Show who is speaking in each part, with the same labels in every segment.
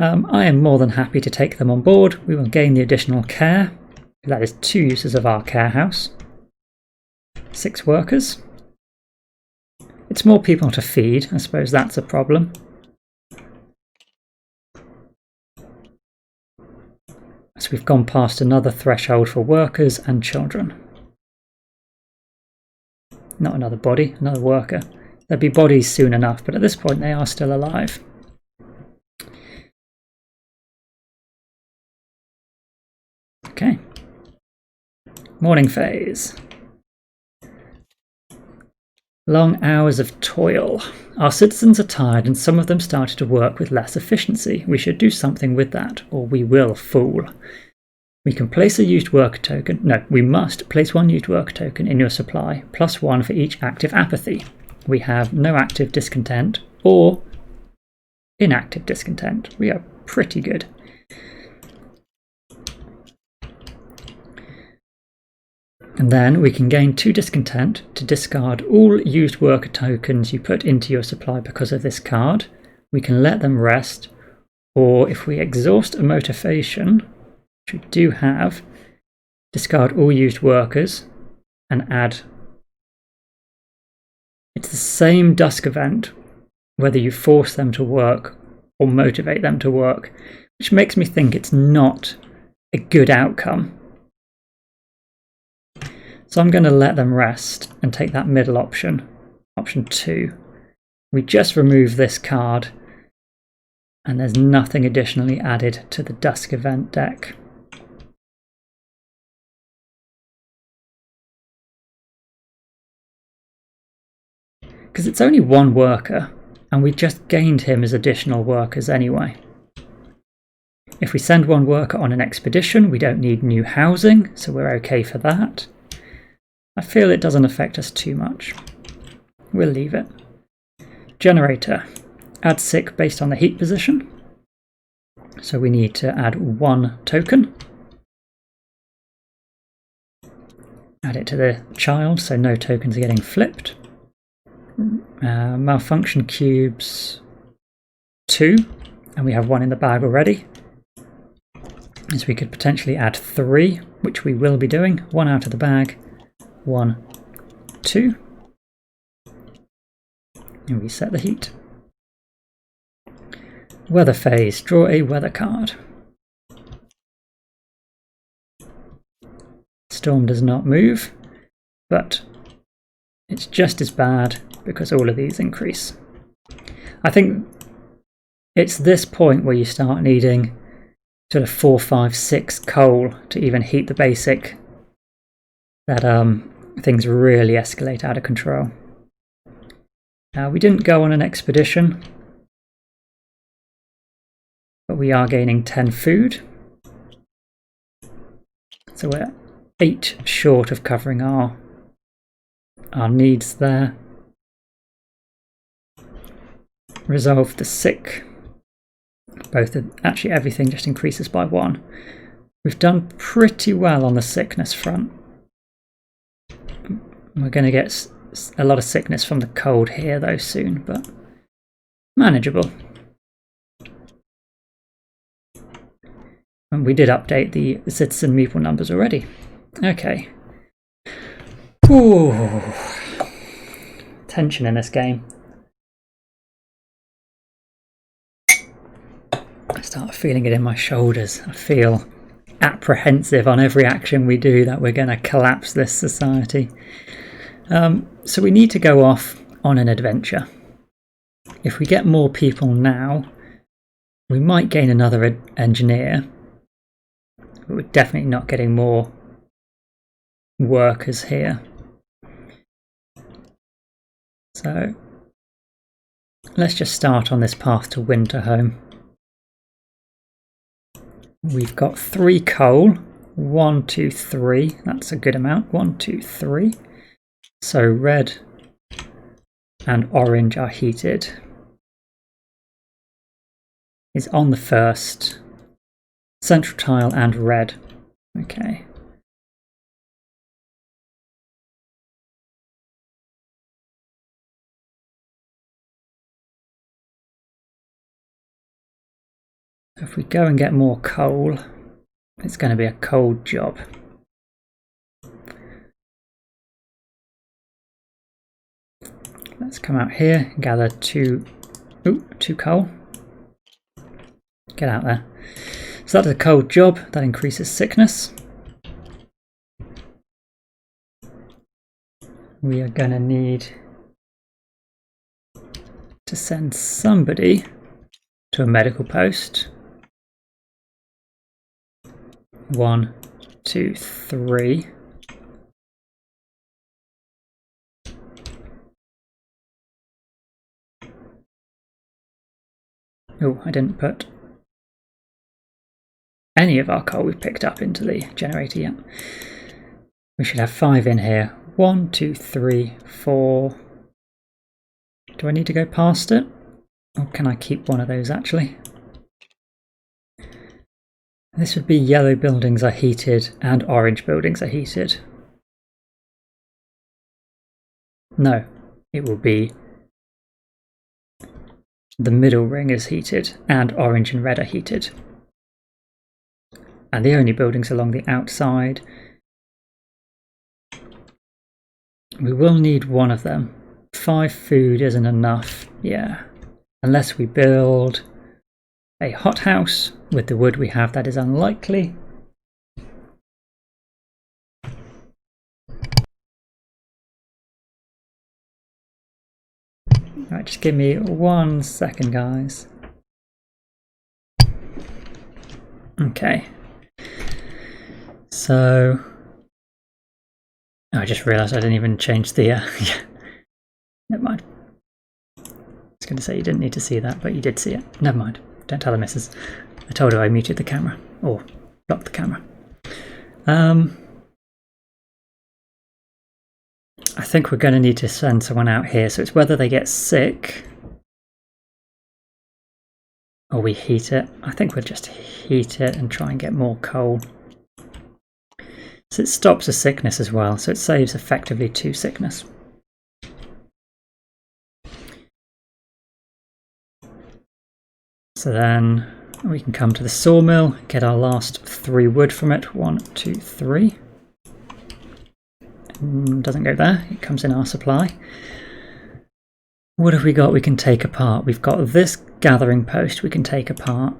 Speaker 1: I am more than happy to take them on board. We will gain the additional care. That is 2 uses of our care house. 6 workers. It's more people to feed. I suppose that's a problem. So we've gone past another threshold for workers and children. Not another body, another worker. There'll be bodies soon enough, but at this point they are still alive. Okay. Morning phase. Long hours of toil. Our citizens are tired and some of them started to work with less efficiency. We should do something with that, or we will fool. We can place a used worker token. No, we must place 1 used worker token in your supply, plus 1 for each active apathy. We have no active discontent or inactive discontent. We are pretty good. And then we can gain 2 discontent to discard all used worker tokens you put into your supply because of this card. We can let them rest, or if we exhaust a motivation, which we do have, discard all used workers and add. It's the same dusk event whether you force them to work or motivate them to work, which makes me think it's not a good outcome. So I'm going to let them rest and take that middle option, option 2. We just remove this card and there's nothing additionally added to the dusk event deck. Because it's only 1 worker and we just gained him as additional workers anyway. If we send 1 worker on an expedition, we don't need new housing, so we're okay for that. I feel it doesn't affect us too much. We'll leave it. Generator. Add sick based on the heat position. So we need to add 1 token. Add it to the child, so no tokens are getting flipped. Malfunction cubes 2, and we have 1 in the bag already. So we could potentially add 3, which we will be doing. 1 out of the bag. 1, 2, and reset the heat. Weather phase. Draw a weather card. Storm does not move, but it's just as bad because all of these increase. I think it's this point where you start needing sort of 4, 5, 6 coal to even heat the basic that things really escalate out of control. We didn't go on an expedition, but we are gaining 10 food. So we're 8 short of covering our needs there. Resolve the sick. Actually everything just increases by 1. We've done pretty well on the sickness front. We're going to get a lot of sickness from the cold here though soon, but manageable. And we did update the citizen meeple numbers already. Okay. Ooh. Tension in this game. I start feeling it in my shoulders. I feel apprehensive on every action we do that we're going to collapse this society. So we need to go off on an adventure. If we get more people now, we might gain another engineer, but we're definitely not getting more workers here. So let's just start on this path to Winterhome. We've got 3 coal. 1, 2, 3. That's a good amount. 1, 2, 3. So red and orange are heated. Is on the first. Central tile and red. Okay. If we go and get more coal, it's going to be a cold job. Let's come out here and gather two coal. Get out there. So that is a cold job. That increases sickness. We are going to need to send somebody to a medical post. 1, 2, 3. Oh, I didn't put any of our coal we've picked up into the generator yet. We should have 5 in here. 1, 2, 3, 4. Do I need to go past it? Or can I keep one of those actually? This would be yellow buildings are heated and orange buildings are heated. No, it will be the middle ring is heated and orange and red are heated. And the only buildings along the outside, we will need one of them. 5 food isn't enough, yeah. Unless we build a hothouse with the wood we have, that is unlikely. Right, just give me 1 second, guys. Okay. So, I just realised I didn't even change the... yeah. Never mind. I was going to say you didn't need to see that, but you did see it. Never mind. Don't tell the missus. I told her I muted the camera, or blocked the camera. I think we're going to need to send someone out here, so it's whether they get sick or we heat it. I think we'll just heat it and try and get more coal. So it stops a sickness as well, so it saves effectively 2 sickness. So then we can come to the sawmill, get our last 3 wood from it. 1, 2, 3. Doesn't go there, it comes in our supply. What have we got we can take apart? We've got this gathering post we can take apart.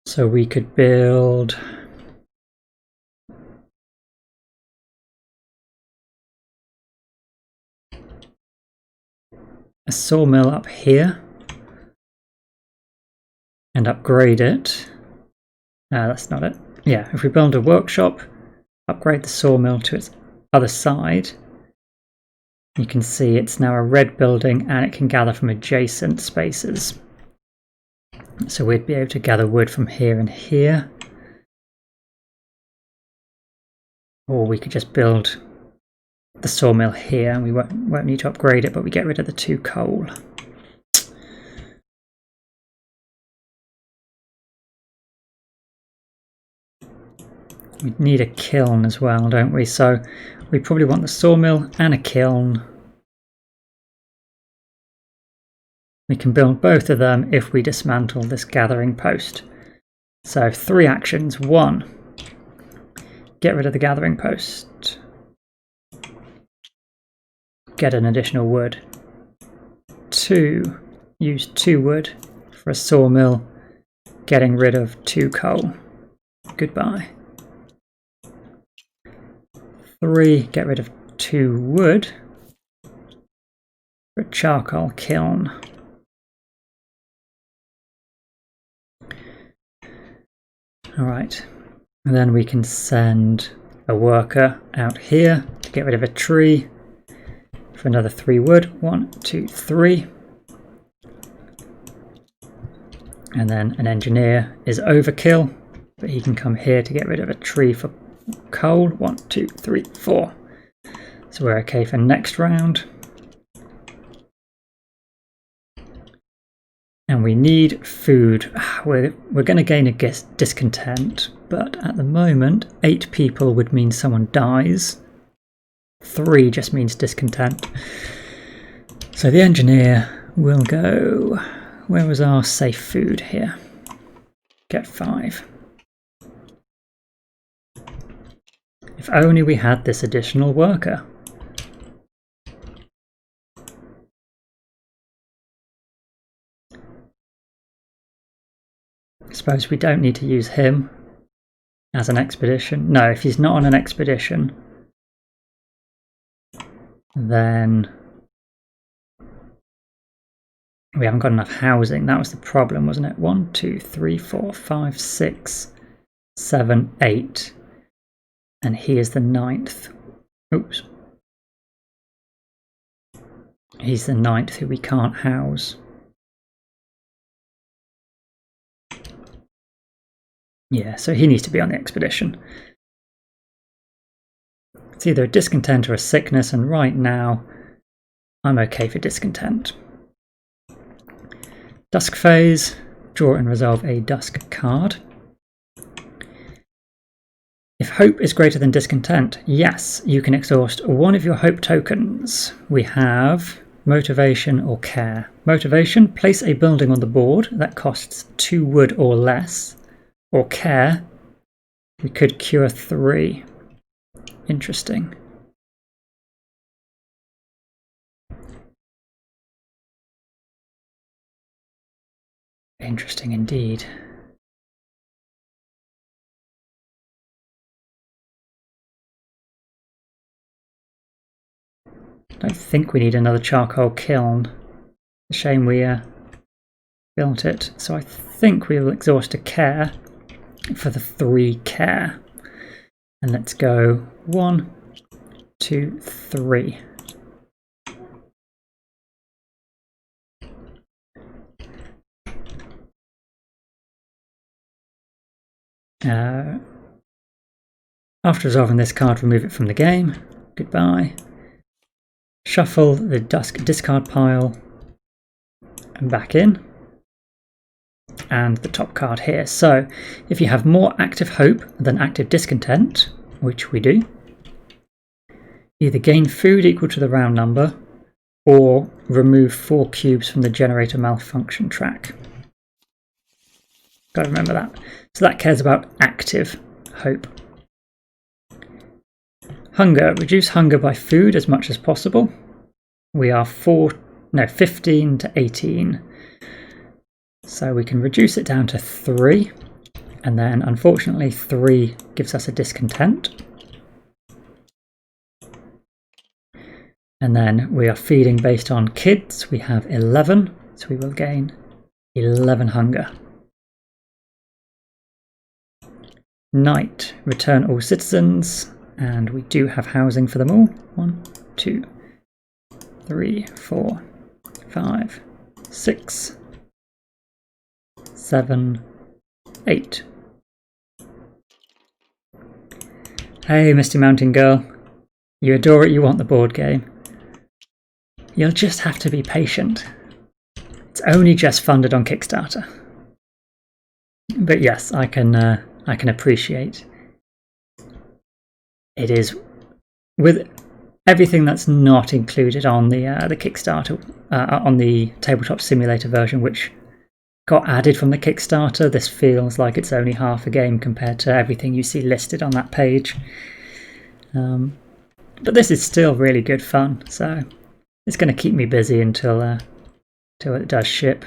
Speaker 1: So we could build a sawmill up here and upgrade it. That's not it. Yeah, if we build a workshop, upgrade the sawmill to its other side, you can see it's now a red building and it can gather from adjacent spaces. So we'd be able to gather wood from here and here. Or we could just build the sawmill here and we won't need to upgrade it, but we get rid of the 2 coal. We need a kiln as well, don't we? So we probably want the sawmill and a kiln. We can build both of them if we dismantle this gathering post. So 3 actions. 1, get rid of the gathering post. Get an additional wood. 2, use 2 wood for a sawmill, getting rid of 2 coal. Goodbye. 3, get rid of 2 wood for a charcoal kiln. Alright, and then we can send a worker out here to get rid of a tree for another 3 wood. 1, 2, 3. And then an engineer is overkill, but he can come here to get rid of a tree for coal. 1, 2, 3, 4. So we're okay for next round. And we need food. We're going to gain a discontent, but at the moment 8 people would mean someone dies. 3 just means discontent. So the engineer will go... Where was our safe food here? Get 5. If only we had this additional worker. I suppose we don't need to use him as an expedition. No, if he's not on an expedition, then we haven't got enough housing. That was the problem, wasn't it? 1, 2, 3, 4, 5, 6, 7, 8. And he is the 9th. Oops. He's the 9th who we can't house. Yeah, so he needs to be on the expedition. It's either a discontent or a sickness, and right now I'm okay for discontent. Dusk phase, draw and resolve a dusk card. If hope is greater than discontent, yes, you can exhaust one of your hope tokens. We have motivation or care. Motivation, place a building on the board that costs 2 wood or less. Or care, we could cure 3. Interesting. Interesting indeed. I don't think we need another charcoal kiln. Shame we built it. So I think we'll exhaust a care for the 3 care. And let's go 1, 2, 3. After resolving this card, remove it from the game. Goodbye. Shuffle the dusk discard pile and back in. And the top card here. So if you have more active hope than active discontent, which we do, either gain food equal to the round number or remove 4 cubes from the generator malfunction track. Gotta remember that. So that cares about active hope. Hunger. Reduce hunger by food as much as possible. We are 15 to 18. So we can reduce it down to 3. And then unfortunately 3 gives us a discontent. And then we are feeding based on kids. We have 11. So we will gain 11 hunger. Night. Return all citizens. And we do have housing for them all. 1, 2, 3, 4, 5, 6, 7, 8. Hey, Misty Mountain Girl. You adore it, you want the board game. You'll just have to be patient. It's only just funded on Kickstarter. But yes, I can appreciate it is with everything that's not included on the Kickstarter, on the Tabletop Simulator version, which got added from the Kickstarter. This feels like it's only half a game compared to everything you see listed on that page. But this is still really good fun, so it's going to keep me busy until it does ship.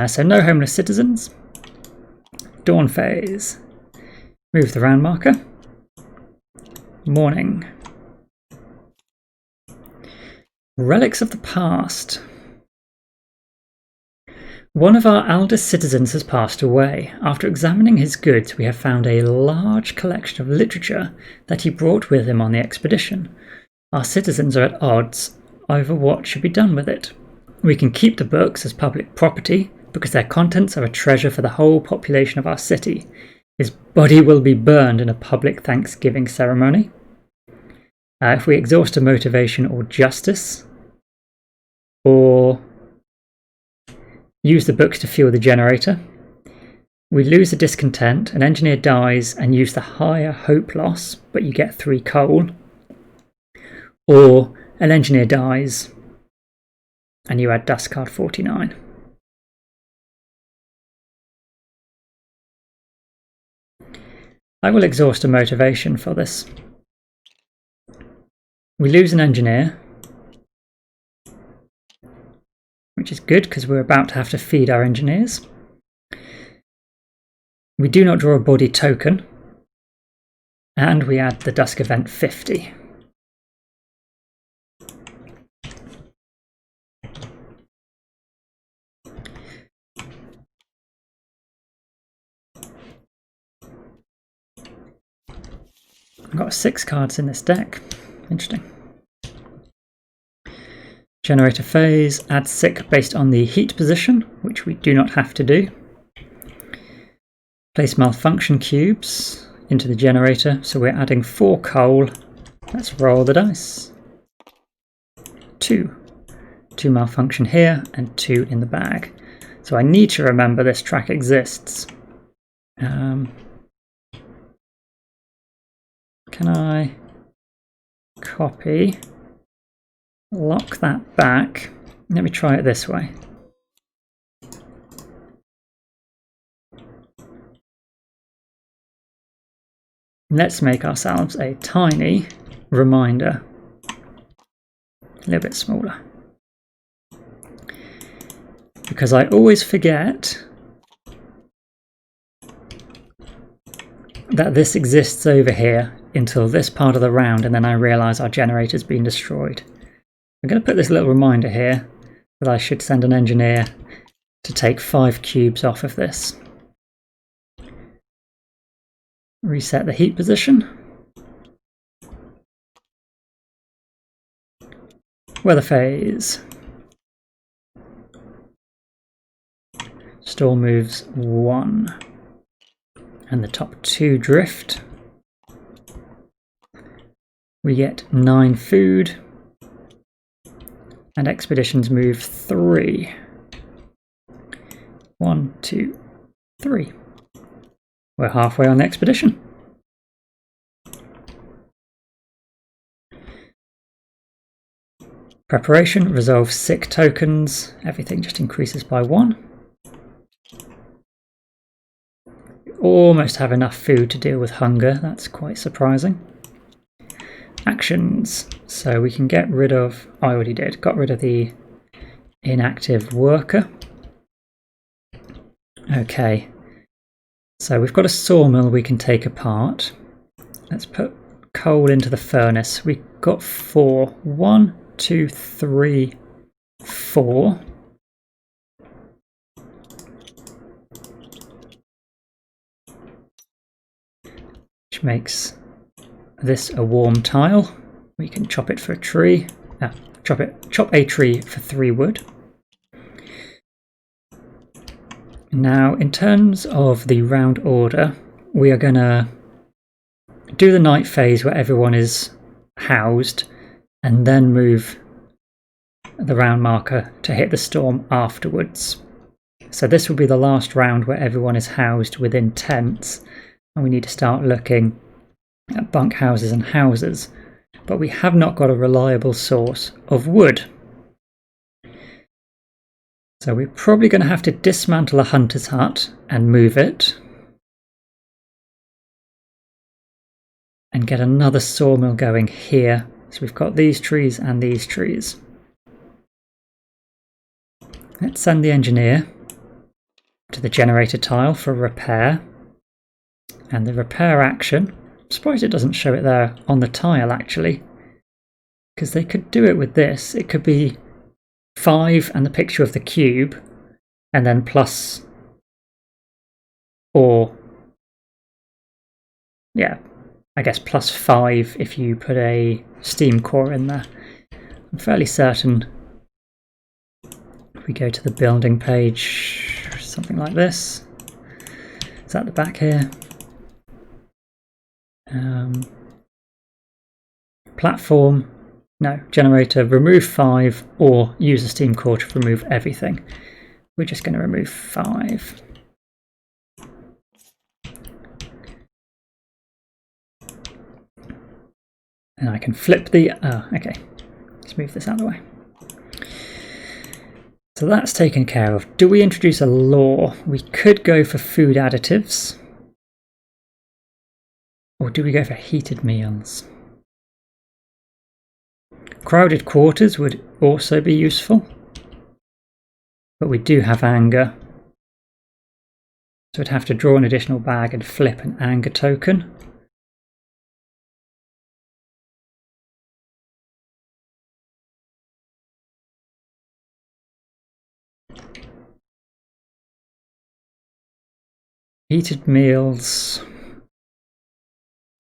Speaker 1: So no homeless citizens. Dawn phase. Move the round marker. Morning. Relics of the past. One of our eldest citizens has passed away. After examining his goods, we have found a large collection of literature that he brought with him on the expedition. Our citizens are at odds over what should be done with it. We can keep the books as public property because their contents are a treasure for the whole population of our city. His body will be burned in a public Thanksgiving ceremony. If we exhaust a motivation or justice, or use the books to fuel the generator, we lose a discontent, an engineer dies and use the higher hope loss, but you get 3 coal, or an engineer dies and you add dust card 49. I will exhaust a motivation for this. We lose an engineer, which is good because we're about to have to feed our engineers. We do not draw a body token, and we add the dusk event 50. I've got 6 cards in this deck. Interesting. Generator phase, add sick based on the heat position, which we do not have to do. Place malfunction cubes into the generator, so we're adding 4 coal. Let's roll the dice. 2 malfunction here and 2 in the bag. So I need to remember this track exists. Can I copy, lock that back? Let me try it this way. Let's make ourselves a tiny reminder, a little bit smaller, because I always forget that this exists over here until this part of the round, and then I realise our generator's been destroyed. I'm going to put this little reminder here that I should send an engineer to take 5 cubes off of this. Reset the heat position. Weather phase. Storm moves 1. And the top 2 drift. We get 9 food. And expeditions move 3. 1, 2, 3. We're halfway on the expedition. Preparation, resolve sick tokens. Everything just increases by 1. We almost have enough food to deal with hunger. That's quite surprising. Actions. So we can get rid of... I already did. Got rid of the inactive worker. Okay. So we've got a sawmill we can take apart. Let's put coal into the furnace. We've got 4. 1, 2, 3, 4. Which makes this a warm tile. We can chop it for a tree. Chop a tree for 3 wood. Now, in terms of the round order, we are going to do the night phase where everyone is housed, and then move the round marker to hit the storm afterwards. So this will be the last round where everyone is housed within tents, and we need to start looking at bunkhouses and houses, but we have not got a reliable source of wood. So we're probably going to have to dismantle a hunter's hut and move it, and get another sawmill going here. So we've got these trees and these trees. Let's send the engineer to the generator tile for repair, and the repair action, I'm surprised it doesn't show it there on the tile actually, because they could do it with this. It could be 5 and the picture of the cube, and then plus, or yeah, I guess plus 5 if you put a steam core in there. I'm fairly certain if we go to the building page, something like this. Is that the back here? platform, no, generator, remove 5 or use a steam core to remove everything. We're just going to remove 5. And I can flip the, okay, let's move this out of the way. So that's taken care of. Do we introduce a law? We could go for food additives. Or do we go for heated meals? Crowded quarters would also be useful. But we do have anger. So we'd have to draw an additional bag and flip an anger token. Heated meals.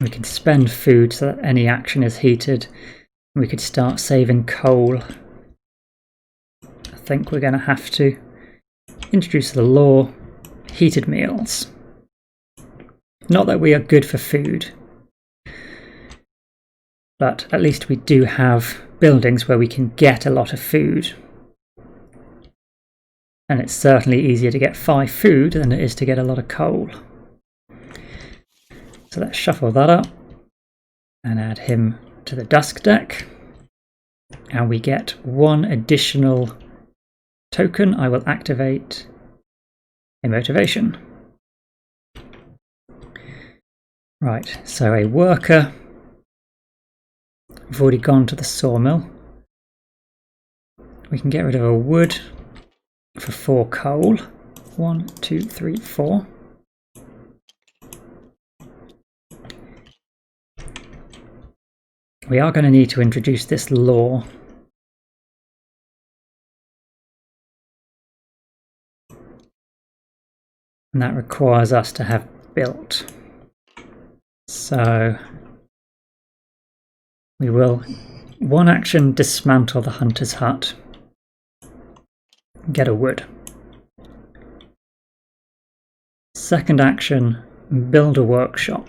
Speaker 1: We can spend food so that any action is heated. We could start saving coal. I think we're going to have to introduce the law, heated meals. Not that we are good for food, but at least we do have buildings where we can get a lot of food. And it's certainly easier to get 5 food than it is to get a lot of coal. So let's shuffle that up and add him to the dusk deck. And we get 1 additional token. I will activate a motivation. Right, so a worker. We've already gone to the sawmill. We can get rid of a wood for 4 coal. 1, 2, 3, 4. We are going to need to introduce this law. And that requires us to have built. So we will 1 action dismantle the hunter's hut. Get a wood. Second action, build a workshop.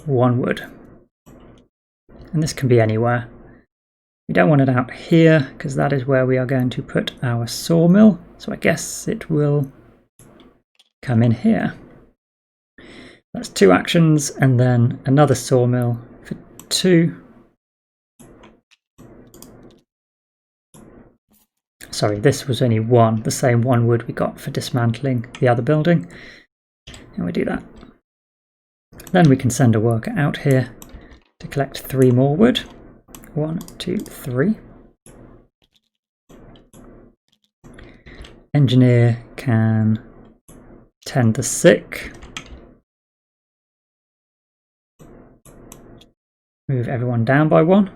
Speaker 1: 1 wood. And this can be anywhere. We don't want it out here because that is where we are going to put our sawmill. So I guess it will come in here. That's 2 actions and then another sawmill for 2. Sorry, this was only 1, the same 1 wood we got for dismantling the other building. And we do that. Then we can send a worker out here to collect 3 more wood. 1, 2, 3. Engineer can tend the sick. Move everyone down by 1.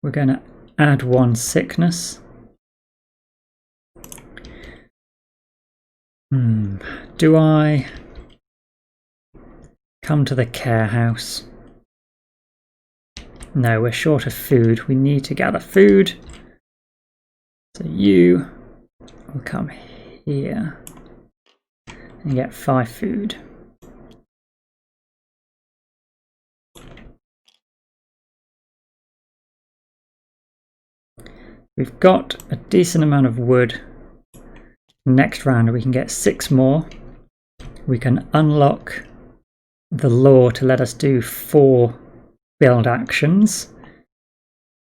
Speaker 1: We're going to add 1 sickness. Do I come to the care house? No, we're short of food. We need to gather food. So you will come here and get 5 food. We've got a decent amount of wood. Next round we can get 6 more. We can unlock the law to let us do 4 build actions.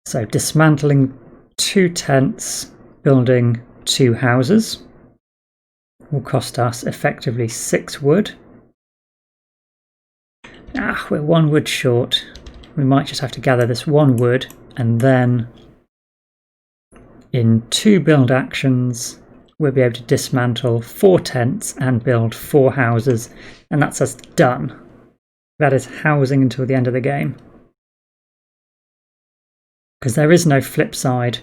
Speaker 1: So dismantling 2 tents, building 2 houses will cost us effectively 6 wood. We're 1 wood short. We might just have to gather this 1 wood and then in 2 build actions we'll be able to dismantle 4 tents and build 4 houses, and that's us done. That is housing until the end of the game. Because there is no flip side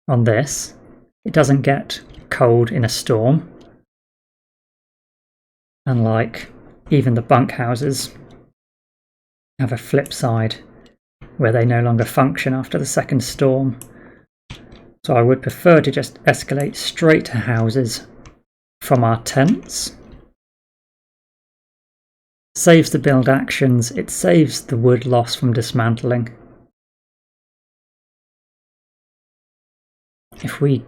Speaker 1: on this. It doesn't get cold in a storm. Unlike even the bunkhouses have a flip side where they no longer function after the second storm. So I would prefer to just escalate straight to houses from our tents. saves the build actions, it saves the wood loss from dismantling. If we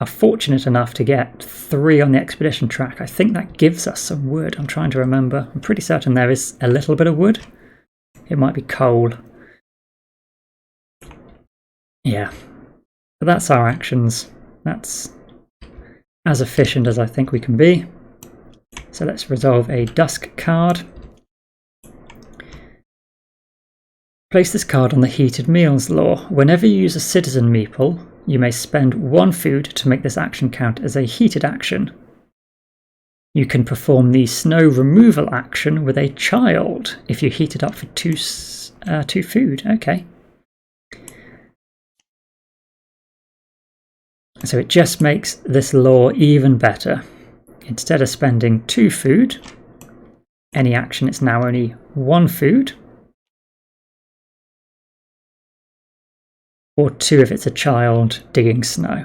Speaker 1: are fortunate enough to get 3 on the expedition track, I think that gives us some wood. I'm trying to remember. I'm pretty certain there is a little bit of wood. It might be coal. Yeah, but that's our actions. That's as efficient as I think we can be. So let's resolve a dusk card. Place this card on the heated meals law. Whenever you use a citizen meeple, you may spend 1 food to make this action count as a heated action. You can perform the snow removal action with a child if you heat it up for 2 food. Okay. So it just makes this law even better. Instead of spending 2 food, any action, it's now only 1 food. Or 2 if it's a child digging snow.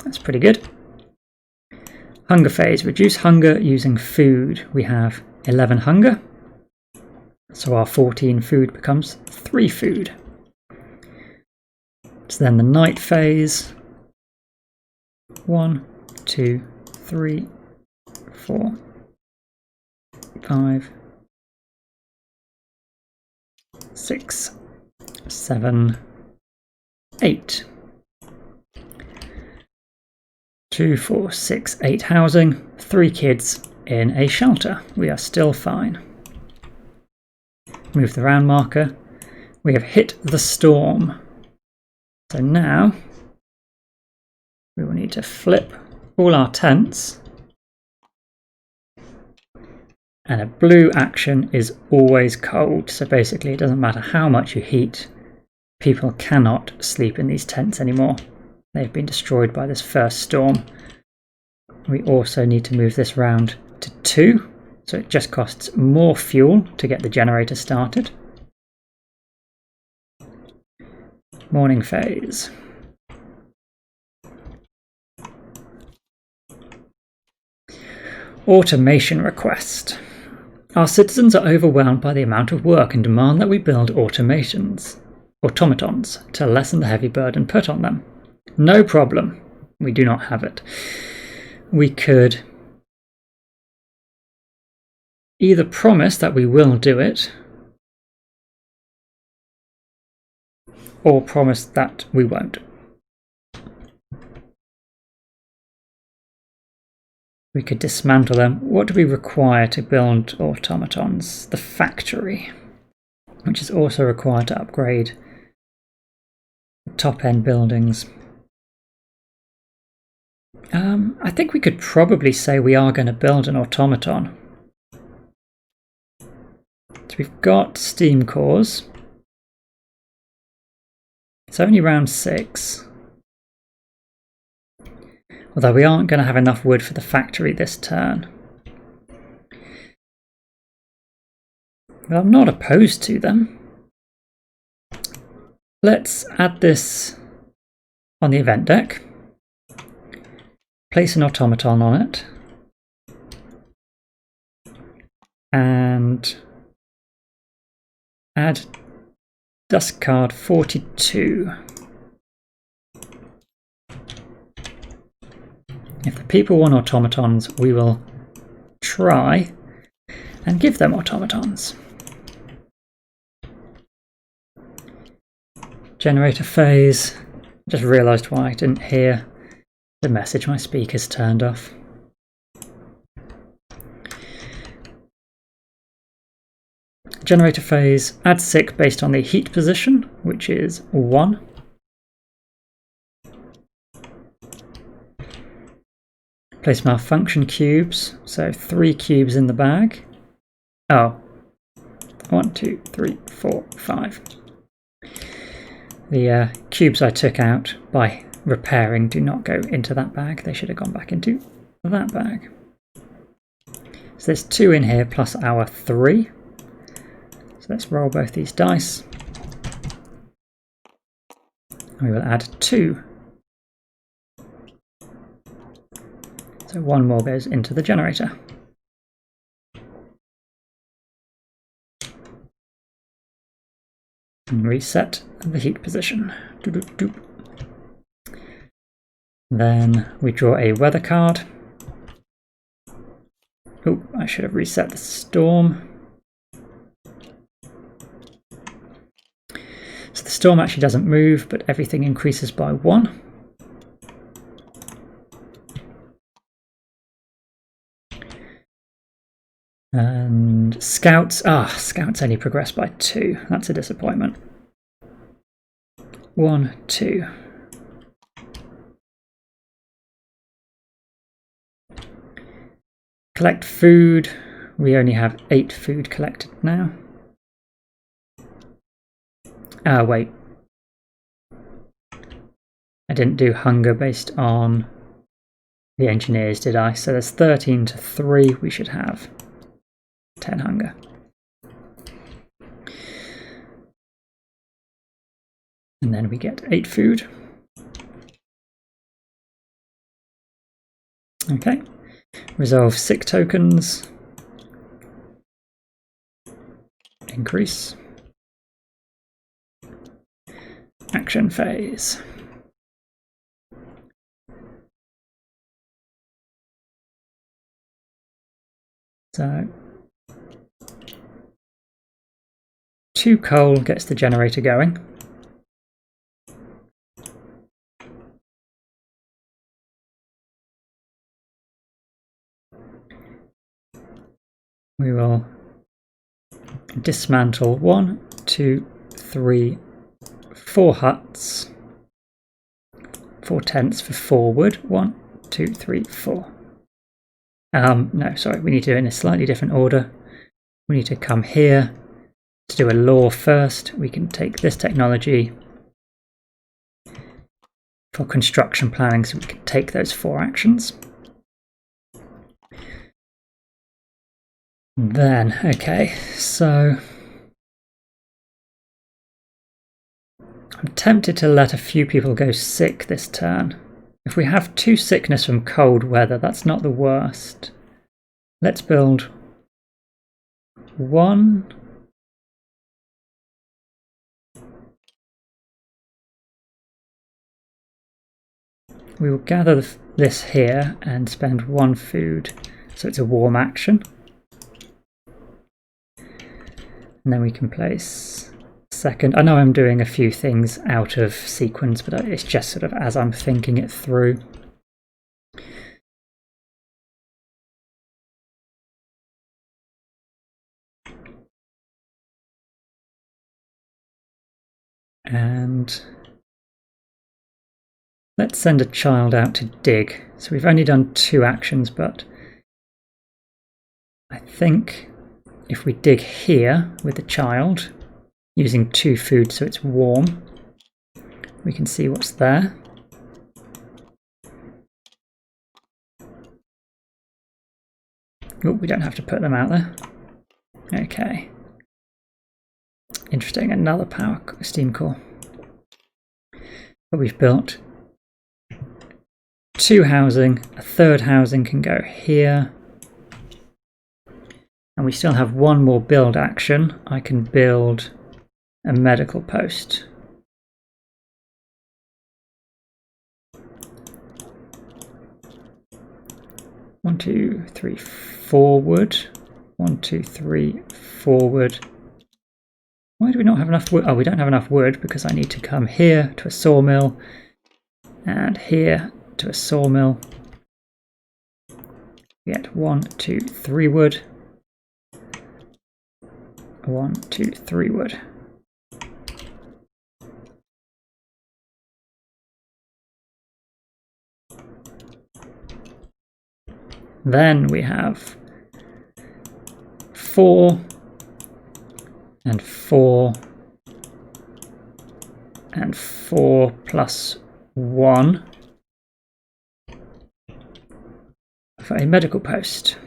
Speaker 1: That's pretty good. Hunger phase. Reduce hunger using food. We have 11 hunger. So our 14 food becomes 3 food. So then the night phase. 1, 2, 3, 4, 5, 6, 7, 8. 2, 4, 6, 8 housing, 3 kids in a shelter. We are still fine. Move the round marker. We have hit the storm. So now we will need to flip all our tents. And a blue action is always cold. So basically it doesn't matter how much you heat, people cannot sleep in these tents anymore. They've been destroyed by this first storm. We also need to move this round to 2, so it just costs more fuel to get the generator started. Morning phase. Automation request. Our citizens are overwhelmed by the amount of work and demand that we build automatons to lessen the heavy burden put on them. No problem. We do not have it. We could either promise that we will do it, or promise that we won't. We could dismantle them. What do we require to build automatons? The factory, which is also required to upgrade top-end buildings. I think we could probably say we are going to build an automaton. So we've got steam cores. It's only round 6. Although we aren't going to have enough wood for the factory this turn. But I'm not opposed to them. Let's add this on the event deck. Place an automaton on it. And add dusk card 42. If the people want automatons, we will try and give them automatons. Generator phase. Just realised why I didn't hear the message. My speaker's turned off. Generator phase. Add sick based on the heat position, which is 1. Place malfunction cubes, so 3 cubes in the bag. Oh, 1, 2, 3, 4, 5. The cubes I took out by repairing do not go into that bag. They should have gone back into that bag. So there's 2 in here plus our 3. So let's roll both these dice. We will add 2. So 1 more goes into the generator. And reset the heat position. Then we draw a weather card. Oh, I should have reset the storm. So the storm actually doesn't move, but everything increases by 1. And scouts, scouts only progress by 2. That's a disappointment. 1, 2. Collect food. We only have 8 food collected now. Wait. I didn't do hunger based on the engineers, did I? So there's 13 to 3. We should have 10 hunger. And then we get 8 food. Okay. Resolve sick tokens. Increase. Action phase. So 2 coal gets the generator going. We will dismantle 1, 2, 3, 4 huts. 4 tents for 4 wood. 1, 2, 3, 4. No, sorry, we need to do it in a slightly different order. We need to come here to do a law first. We can take this technology for construction planning, so we can take those 4 actions. Then, okay, so I'm tempted to let a few people go sick this turn. If we have 2 sickness from cold weather, that's not the worst. Let's build 1. We will gather this here and spend 1 food, so it's a warm action. And then we can place second. I know I'm doing a few things out of sequence, but it's just sort of as I'm thinking it through. And let's send a child out to dig. So we've only done 2 actions, but I think if we dig here with the child, using 2 food so it's warm, we can see what's there. Oh, we don't have to put them out there. Okay. Interesting, another power steam core. But we've built 2 housing, a 3rd housing can go here. And we still have 1 more build action. I can build a medical post. One, 2, 3, 4 wood. 1, 2, 3, 4 wood. Why do we not have enough wood? Oh, we don't have enough wood because I need to come here to a sawmill and here to a sawmill. Get 1, 2, 3 wood. 1, 2, 3 wood. Then we have 4 and 4 and 4 plus 1 for a medical post.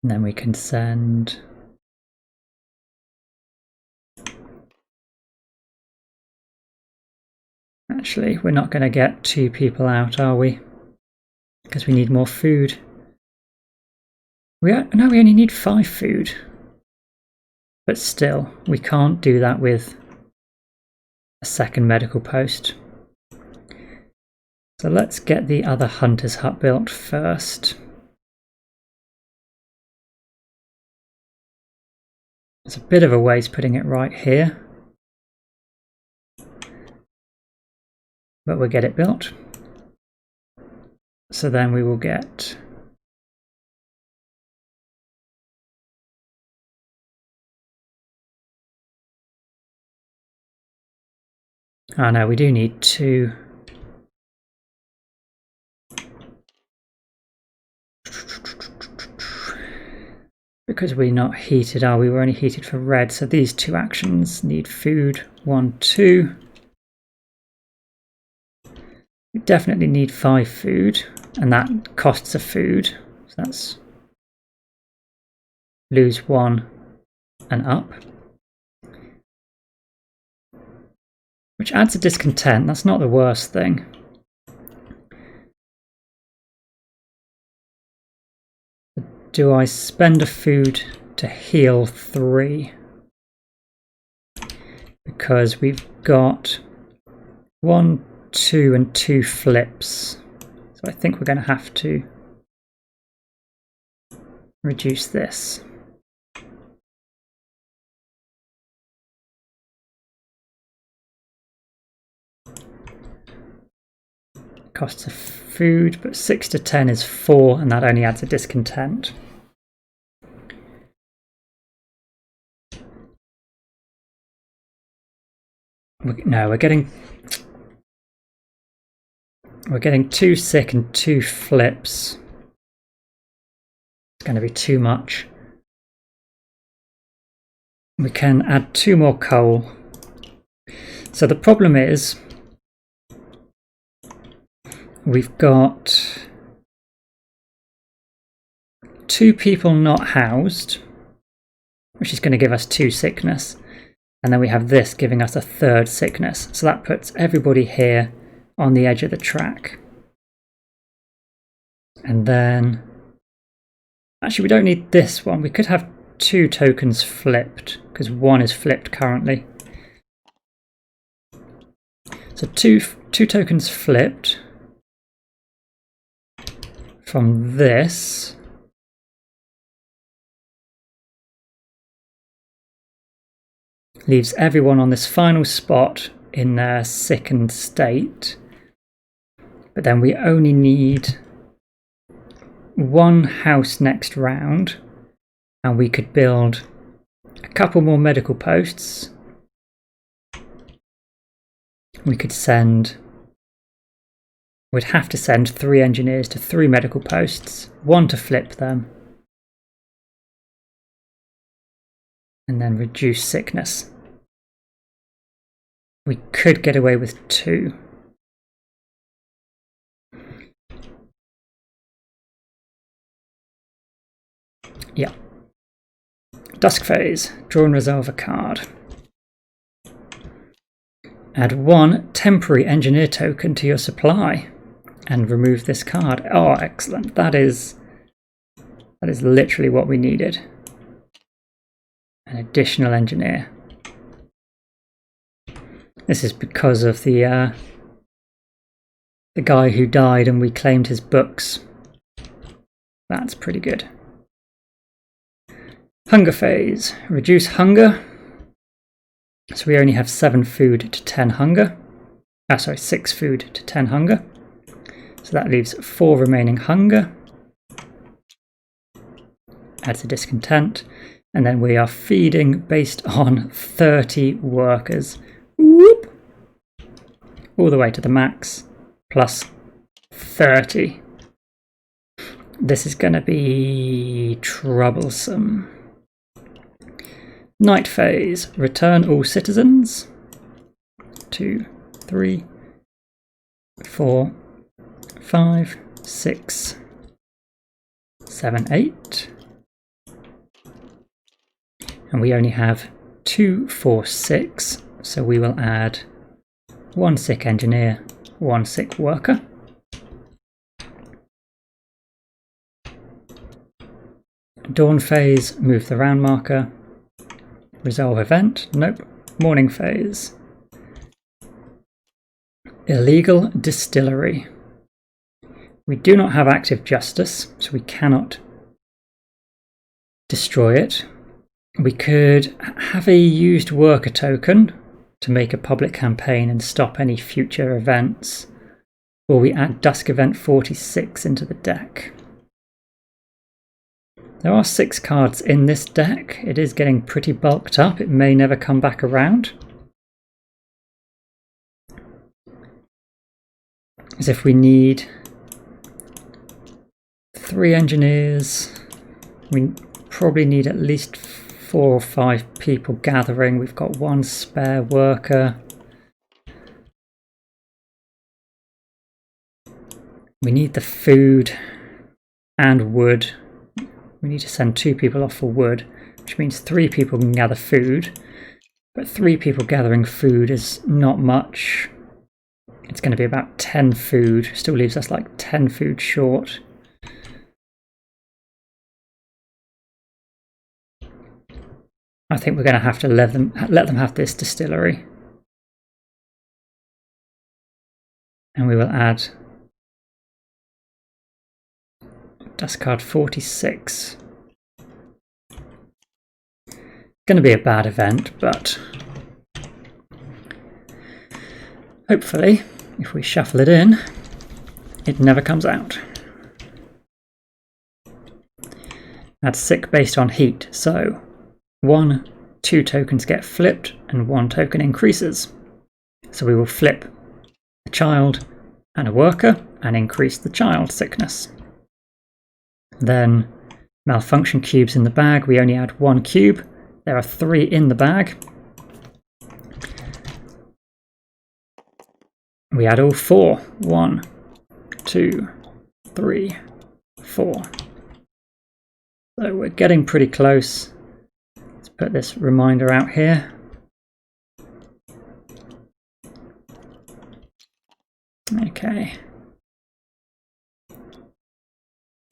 Speaker 1: And then we can send actually, we're not going to get 2 people out, are we? Because we need more food. No, we only need 5 food. But still, we can't do that with a second medical post. So let's get the other hunter's hut built first. It's a bit of a waste putting it right here. But we'll get it built. So then we will get oh no, we do need 2. Because we're not heated, are we? We're only heated for red, so these 2 actions need food. 1, 2. We definitely need 5 food, and that costs a food. So that's lose 1 and up. Which adds a discontent, that's not the worst thing. Do I spend a food to heal 3? Because we've got 1, 2 and 2 flips. So I think we're going to have to reduce this. Costs of food, but 6 to 10 is 4, and that only adds a discontent. No, we're getting 2 sick and 2 flips. It's going to be too much. We can add 2 more coal. So the problem is we've got 2 people not housed, which is going to give us 2 sickness. And then we have this giving us a 3rd sickness. So that puts everybody here on the edge of the track. And then, actually we don't need this one. We could have 2 tokens flipped, because 1 is flipped currently. So two tokens flipped from this. Leaves everyone on this final spot in their sickened state. But then we only need 1 house next round, and we could build a couple more medical posts. We could we'd have to send 3 engineers to 3 medical posts, 1 to flip them, and then reduce sickness. We could get away with 2. Yeah. Dusk phase. Draw and resolve a card. Add 1 temporary engineer token to your supply and remove this card. Oh, excellent. That is literally what we needed. An additional engineer. This is because of the guy who died and we claimed his books. That's pretty good. Hunger phase. Reduce hunger. So we only have 7 food to 10 hunger. 6 food to 10 hunger. So that leaves 4 remaining hunger. Adds a discontent. And then we are feeding based on 30 workers. Whoop! All the way to the max. Plus 30. This is going to be troublesome. Night phase. Return all citizens. 2, 3, 4, 5, 6, 7, 8. and we only have 2, 4, 6, so we will add 1 sick engineer, 1 sick worker. Dawn phase, move the round marker. Resolve event, nope. Morning phase. Illegal distillery. We do not have active justice, so we cannot destroy it. We could have a used worker token to make a public campaign and stop any future events, or we add dusk event 46 into the deck. There are 6 cards in this deck. It is getting pretty bulked up. It may never come back around. As if we need 3 engineers. We probably need at least 4 or 5 people gathering. We've got 1 spare worker. We need the food and wood. We need to send 2 people off for wood, which means 3 people can gather food. But 3 people gathering food is not much. It's going to be about 10 food. Still leaves us like 10 food short. I think we're going to have to let them have this distillery. And we will add Dust card 46. Going to be a bad event, but hopefully, if we shuffle it in, it never comes out. That's sick based on heat, so 1, 2 tokens get flipped and 1 token increases. So we will flip a child and a worker and increase the child sickness. Then malfunction cubes in the bag. We only add 1 cube. There are 3 in the bag. We add all 4. 1, 2, 3, 4. So we're getting pretty close. Let's put this reminder out here. Okay.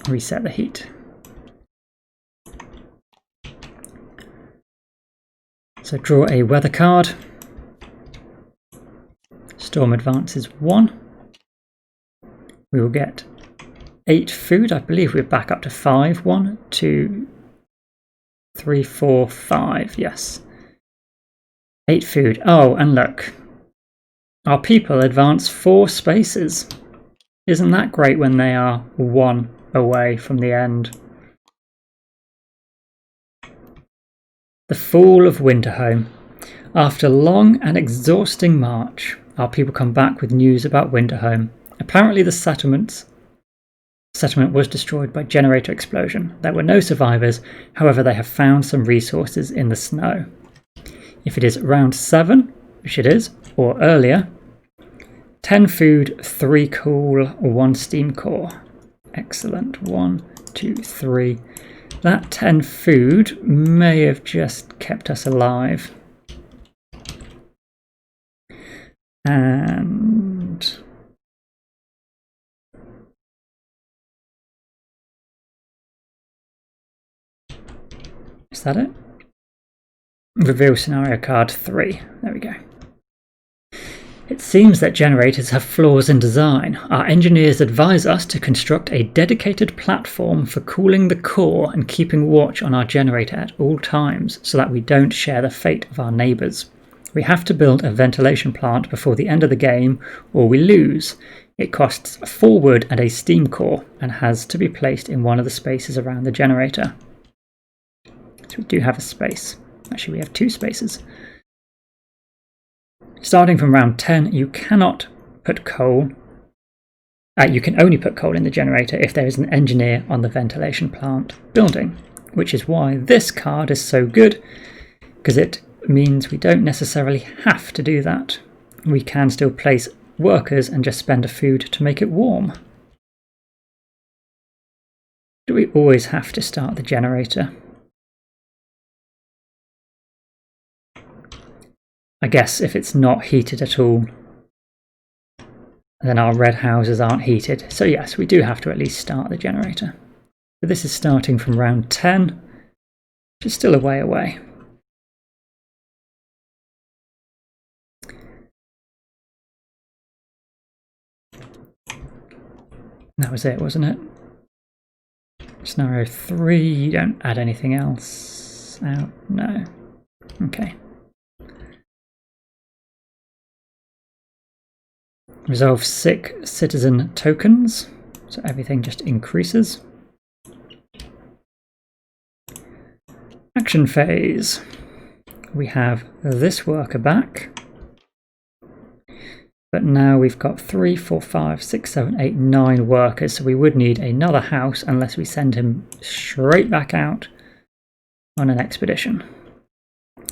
Speaker 1: Reset the heat. So draw a weather card. Storm advances 1. We will get 8 food. I believe we're back up to 5. 1, 2, 3, 4, 5. Yes. 8 food. Oh, and look. Our people advance 4 spaces. Isn't that great when they are 1 away from the end? The Fall of Winterhome. After long and exhausting march, our people come back with news about Winterhome. Apparently the settlement was destroyed by generator explosion. There were no survivors, however they have found some resources in the snow. If it is round 7, which it is, or earlier, 10 food, 3 cool, 1 steam core. Excellent. 1, 2, 3. That 10 food may have just kept us alive. And is that it? Reveal scenario card 3. There we go. It seems that generators have flaws in design. Our engineers advise us to construct a dedicated platform for cooling the core and keeping watch on our generator at all times so that we don't share the fate of our neighbours. We have to build a ventilation plant before the end of the game or we lose. It costs 4 wood and a steam core and has to be placed in one of the spaces around the generator. So we do have a space. Actually, we have 2 spaces. Starting from round 10, you cannot put coal. You can only put coal in the generator if there is an engineer on the ventilation plant building, which is why this card is so good, because it means we don't necessarily have to do that. We can still place workers and just spend a food to make it warm. Do we always have to start the generator? I guess if it's not heated at all, then our red houses aren't heated. So yes, we do have to at least start the generator. But this is starting from round 10, which is still a way away. That was it, wasn't it? Scenario 3, you don't add anything else out? No. Okay. Resolve sick citizen tokens, so everything just increases. Action phase. We have this worker back. But now we've got 3, 4, 5, 6, 7, 8, 9 workers, so we would need another house unless we send him straight back out on an expedition.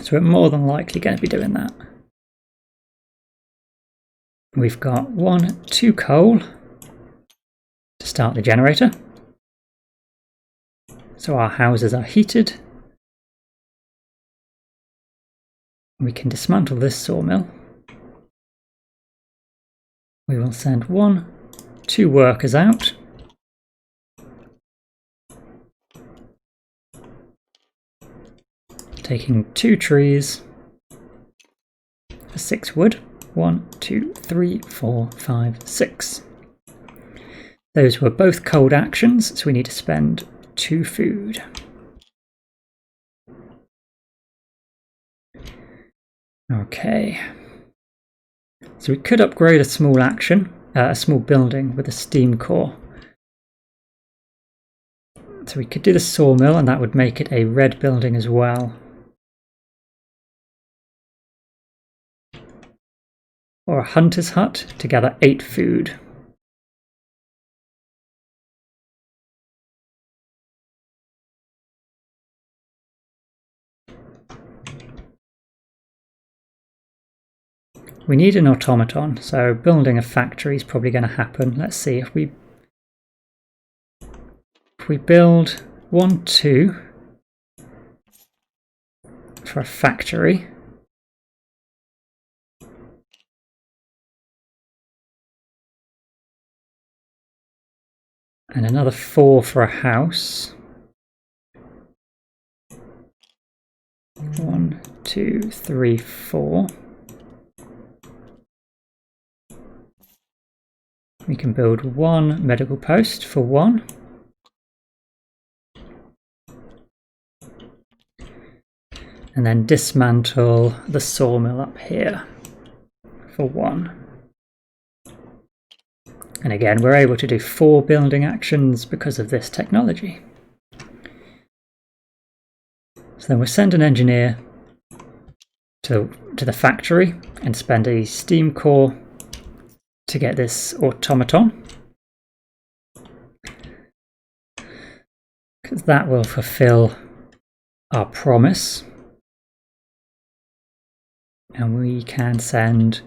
Speaker 1: So we're more than likely going to be doing that. We've got 1, 2 coal to start the generator. So our houses are heated. We can dismantle this sawmill. We will send 1, 2 workers out. Taking 2 trees for 6 wood. 1, 2, 3, 4, 5, 6. Those were both cold actions, so we need to spend 2 food. Okay. So we could upgrade a small action, a small building with a steam core. So we could do the sawmill and that would make it a red building as well. Or a hunter's hut to gather 8 food. We need an automaton, so building a factory is probably going to happen. Let's see if we build 1, 2 for a factory. And another 4 for a house. 1, 2, 3, 4. We can build 1 medical post for 1. And then dismantle the sawmill up here for 1. And again, we're able to do 4 building actions because of this technology. So then we'll send an engineer to the factory and spend a steam core to get this automaton. Because that will fulfill our promise. And we can send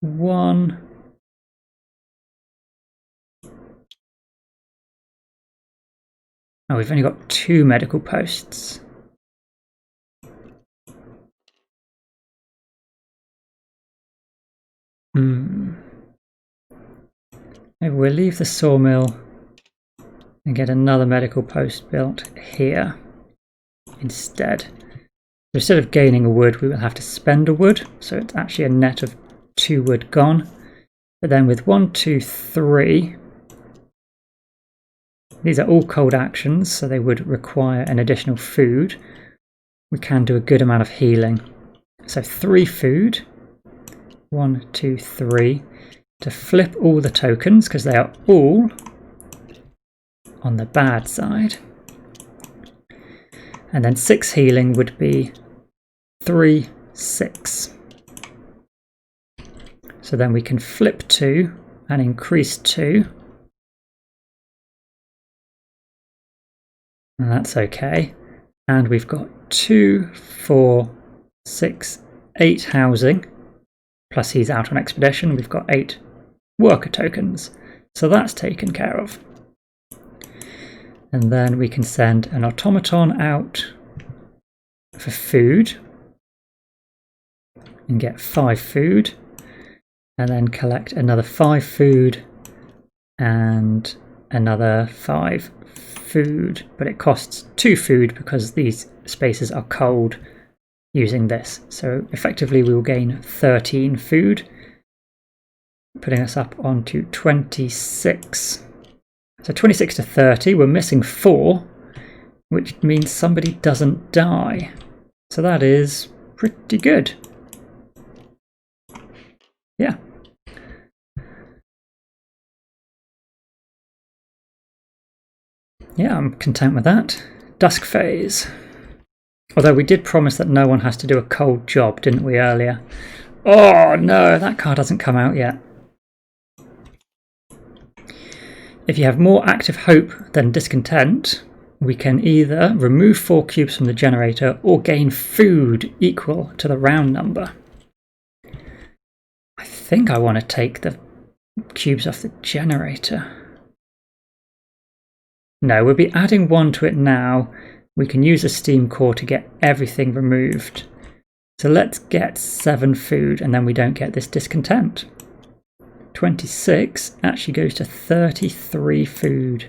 Speaker 1: 1. Oh, we've only got 2 medical posts. Maybe we'll leave the sawmill and get another medical post built here instead. So instead of gaining a wood, we will have to spend a wood. So it's actually a net of 2 wood gone. But then with 1, 2, 3, these are all cold actions, so they would require an additional food. We can do a good amount of healing. So 3 food. 1, 2, 3. To flip all the tokens, because they are all on the bad side. And then 6 healing would be 3, 6. So then we can flip 2 and increase 2. And that's okay. And we've got 2, 4, 6, 8 housing. Plus he's out on expedition. We've got 8 worker tokens. So that's taken care of. And then we can send an automaton out for food. and get 5 food, and then collect another 5 food and another 5 food, but it costs 2 food because these spaces are cold using this. So effectively we will gain 13 food, putting us up onto 26. So 26 to 30, we're missing 4, which means somebody doesn't die. So that is pretty good. Yeah. Yeah, I'm content with that. Dusk phase. Although we did promise that no one has to do a cold job, didn't we, earlier? Oh no, that card hasn't come out yet. If you have more active hope than discontent, we can either remove 4 cubes from the generator or gain food equal to the round number. I think I want to take the cubes off the generator. No, we'll be adding 1 to it now. We can use a steam core to get everything removed. So let's get 7 food and then we don't get this discontent. 26 actually goes to 33 food.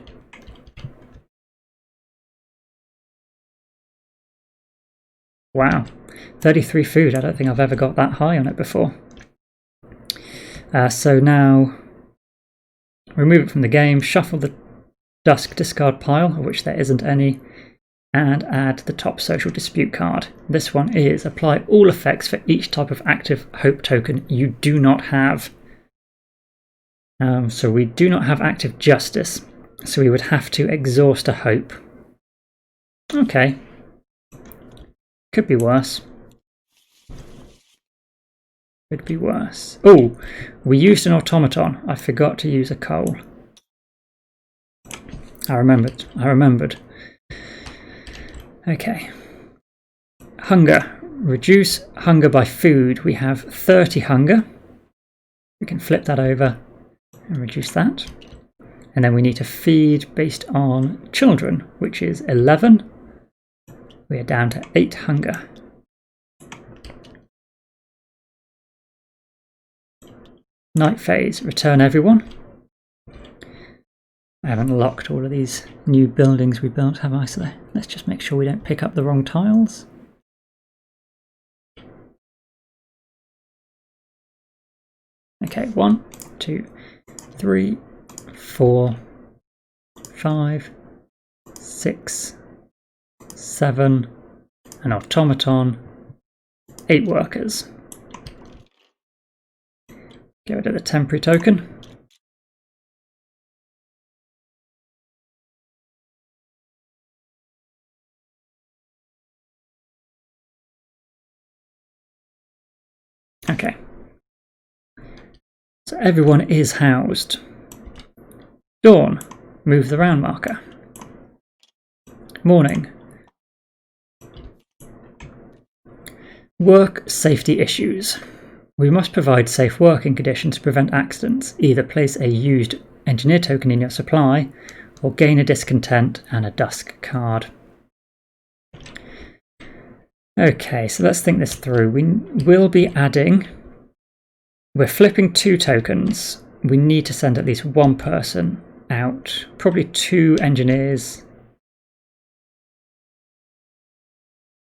Speaker 1: Wow, 33 food. I don't think I've ever got that high on it before. So now remove it from the game, shuffle the dusk discard pile, of which there isn't any, and add the top social dispute card. This one is apply all effects for each type of active hope token you do not have. So we do not have active justice, so we would have to exhaust a hope. Okay. Could be worse. Could be worse. Oh, we used an automaton. I forgot to use a coal. I remembered. Okay. Hunger. Reduce hunger by food. We have 30 hunger. We can flip that over and reduce that. And then we need to feed based on children, which is 11. We are down to 8 hunger. Night phase. Return everyone. I haven't locked all of these new buildings we built, have I? So let's just make sure we don't pick up the wrong tiles. Okay, 1, 2, 3, 4, 5, 6, 7, an automaton, 8 workers. Get rid of the temporary token. Okay. So everyone is housed. Dawn, move the round marker. Morning. Work safety issues. We must provide safe working conditions to prevent accidents. Either place a used engineer token in your supply or gain a discontent and a dusk card. Okay, so let's think this through. We will be adding... We're flipping 2 tokens. We need to send at least 1 person out. Probably 2 engineers.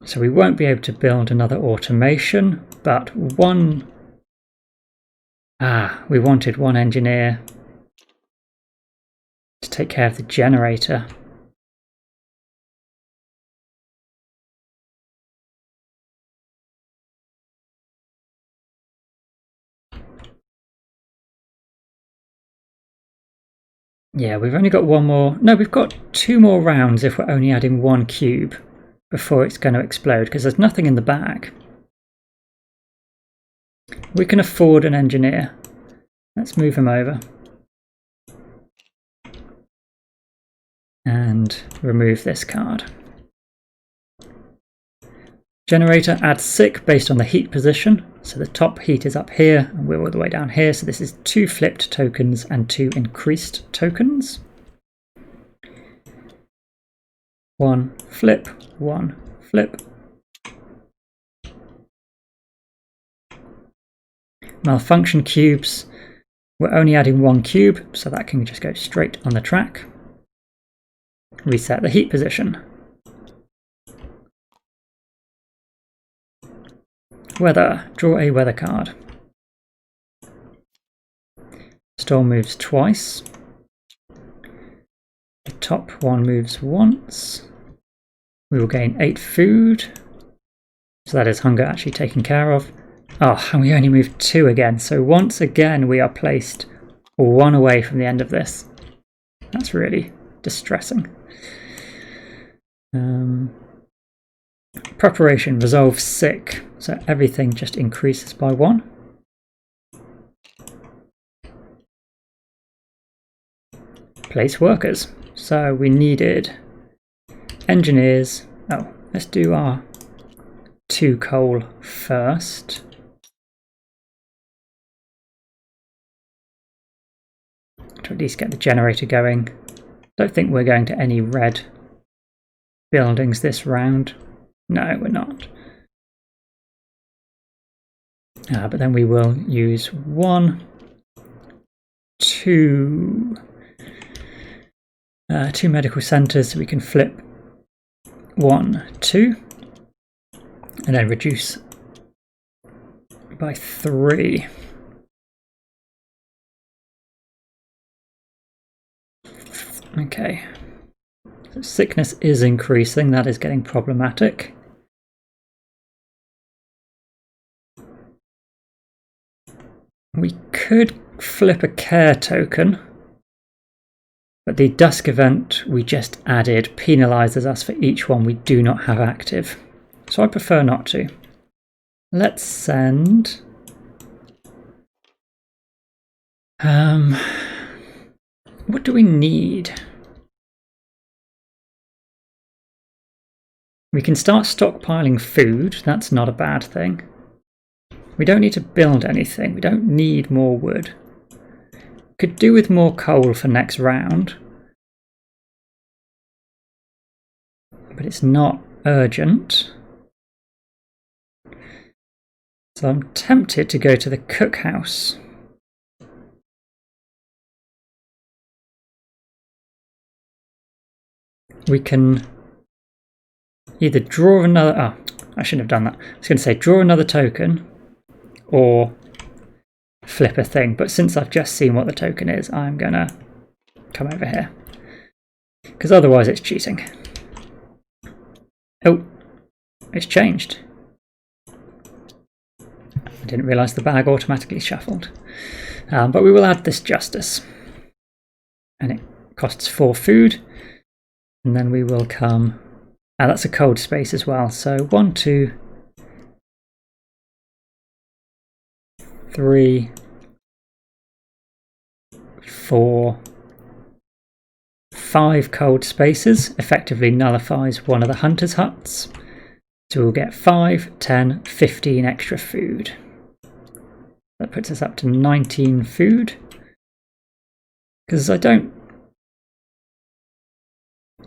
Speaker 1: So we won't be able to build another automation, but 1... we wanted 1 engineer to take care of the generator. Yeah, we've only got 1 more. No, we've got 2 more rounds if we're only adding 1 cube before it's going to explode, because there's nothing in the back. We can afford an engineer. Let's move him over. And remove this card. Generator adds sick based on the heat position. So the top heat is up here and we're all the way down here. So this is 2 flipped tokens and 2 increased tokens. 1 flip, 1 flip. malfunction cubes. We're only adding 1 cube, so that can just go straight on the track. Reset the heat position. Weather. Draw a weather card. Storm moves twice. The top one moves once. We will gain 8 food. So that is hunger actually taken care of. Oh, and we only moved 2 again. So once again we are placed 1 away from the end of this. That's really distressing. Preparation. Resolve sick. So everything just increases by 1. Place workers. So we needed engineers. Oh, let's do our 2 coal first. To at least get the generator going. Don't think we're going to any red buildings this round. No, we're not. But then we will use 1, 2 medical centres, so we can flip 1, 2, and then reduce by 3. Okay, so sickness is increasing, that is getting problematic. We could flip a care token, but the dusk event we just added penalises us for each one we do not have active. So I prefer not to. Let's send... what do we need? We can start stockpiling food, that's not a bad thing. We don't need to build anything, we don't need more wood. Could do with more coal for next round. But it's not urgent. So I'm tempted to go to the cookhouse. We can either draw another... Oh, I shouldn't have done that. I was going to say draw another token or flip a thing. But since I've just seen what the token is, I'm going to come over here. Because otherwise it's cheating. Oh, it's changed. I didn't realise the bag automatically shuffled. But we will add this justice. And it costs 4 food. And then we will come... that's a cold space as well. So 1, 2, 3, 4, 5 cold spaces. Effectively nullifies one of the hunter's huts. So we'll get 5, 10, 15 extra food. That puts us up to 19 food. Because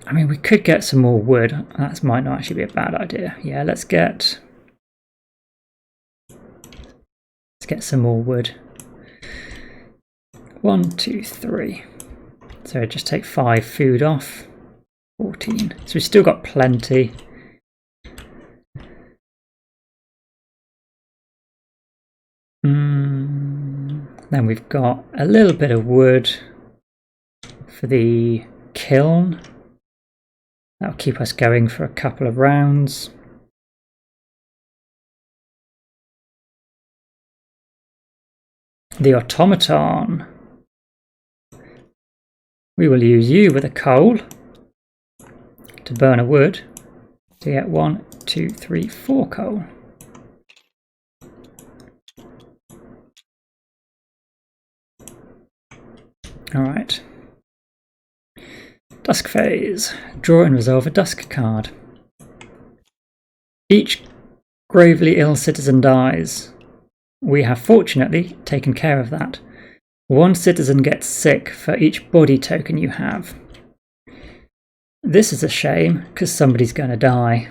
Speaker 1: I mean, we could get some more wood. That might not actually be a bad idea. Yeah, let's get some more wood. 1, 2, 3. So just take 5 food off. 14. So we've still got plenty. Then we've got a little bit of wood for the kiln. That'll keep us going for a couple of rounds. The automaton. We will use you with a coal to burn a wood to get 1, 2, 3, 4 coal. Alright. Dusk phase. Draw and resolve a dusk card. Each gravely ill citizen dies. We have fortunately taken care of that. 1 citizen gets sick for each body token you have. This is a shame because somebody's going to die.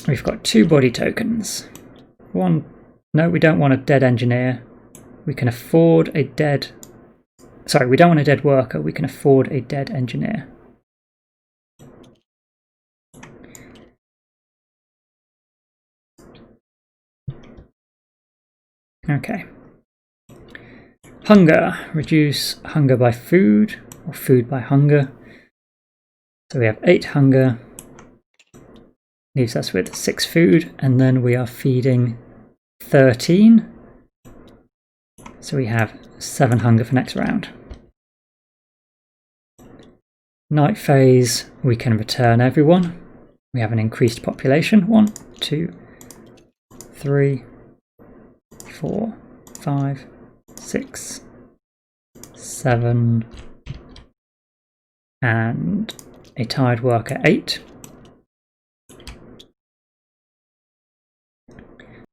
Speaker 1: We've got 2 body tokens. 1. No, we don't want a dead engineer. We can afford a dead... Sorry, we don't want a dead worker. We can afford a dead engineer. Okay. Hunger. Reduce hunger by food, or food by hunger. So we have 8 hunger. Leaves us with 6 food, and then we are feeding 13. So we have 7 hunger for next round. Night phase, we can return everyone. We have an increased population. 1, 2, 3, 4, 5, 6, 7, and a tired worker 8.